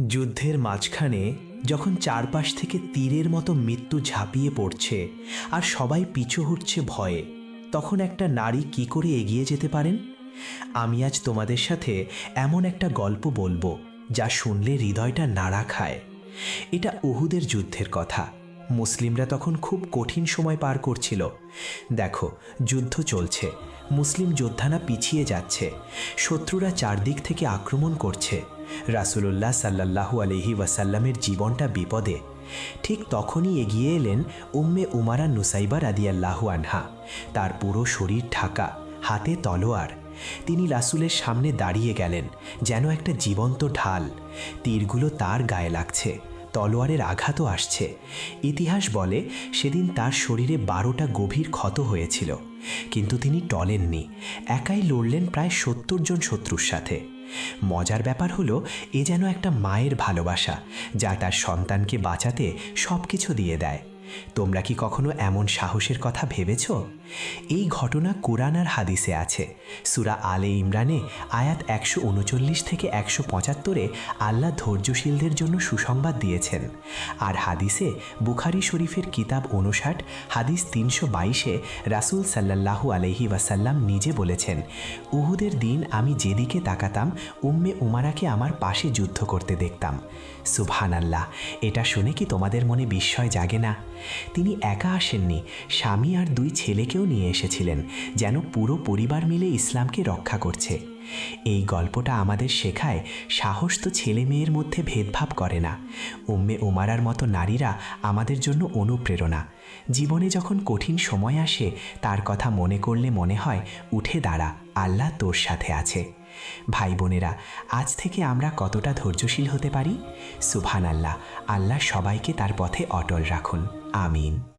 যুদ্ধের মাঝখানে যখন চারপাশ থেকে তীরের মতো মৃত্যু ঝাঁপিয়ে পড়ছে আর সবাই পিছু হটছে ভয়ে, তখন একটা নারী কি করে এগিয়ে যেতে পারেন? আমি আজ তোমাদের সাথে এমন একটা গল্প বলবো যা শুনলে হৃদয়টা নাড়া খায়। এটা উহুদের যুদ্ধের কথা। মুসলিমরা তখন খুব কঠিন সময় পার করছিল। দেখো, যুদ্ধ চলছে, মুসলিম যোদ্ধারা পিছিয়ে যাচ্ছে, শত্রুরা চারদিক থেকে আক্রমণ করছে। রাসূলুল্লাহ সাল্লাল্লাহু আলাইহি ওয়াসাল্লামের জীবনটা বিপদে। ঠিক তখনই এগিয়ে এলেন উম্মে উমারা নুসাইবা রাদিয়াল্লাহু আনহা। তার পুরো শরীর ঢাকা, হাতে তলোয়ার। তিনি রাসূলের সামনে দাঁড়িয়ে গেলেন যেন একটা জীবন্ত ঢাল। তীরগুলো তার গায়ে লাগছে, তলোয়ারের আঘাতও আসছে। ইতিহাস বলে সেদিন তার শরীরে 12টা গভীর ক্ষত হয়েছিল, কিন্তু তিনি টলেননি। একাই লড়লেন প্রায় 70 জন শত্রুর সাথে। মজার ব্যাপার হলো, এ যেন একটা মায়ের ভালোবাসা যা তার সন্তানকে বাঁচাতে সব কিছু দিয়ে দেয়। তোমরা কি কখনো এমন সাহসের কথা ভেবেছ? এই ঘটনা কুরআন আর হাদিসে আছে। সূরা আলে ইমরানে আয়াত 139 থেকে 175-এ আল্লাহ ধৈর্যশীলদের জন্য সুসংবাদ দিয়েছেন। আর হাদিসে বুখারী শরীফের কিতাব 59 হাদিস 322-এ রাসূল সাল্লাল্লাহু আলাইহি ওয়াসাল্লাম নিজে বলেছেন, উহুদের দিন আমি যেদিকে তাকাতাম উম্মে উমারাকে আমার পাশে যুদ্ধ করতে দেখতাম। সুবহানাল্লাহ! এটা শুনে কি তোমাদের মনে বিস্ময় জাগে না? তিনি একা আসেননি, স্বামী আর 2 ছেলেকেও নিয়ে এসেছিলেন, যেন পুরো পরিবার মিলে ইসলামকে রক্ষা করছে। এই গল্পটা আমাদের শেখায়, সাহস তো ছেলে মেয়ের মধ্যে ভেদভাব করে না। উম্মে উমারার মতো নারীরা আমাদের জন্য অনুপ্রেরণা। জীবনে যখন কঠিন সময় আসে, তার কথা মনে করলে মনে হয়, উঠে দাঁড়া, আল্লাহ তোর সাথে আছে। ভাই বোনেরা, আজ থেকে আমরা কতটা ধৈর্যশীল হতে পারি? সুবহানাল্লাহ! আল্লাহ সবাইকে তার পথে অটল রাখুন। আমিন।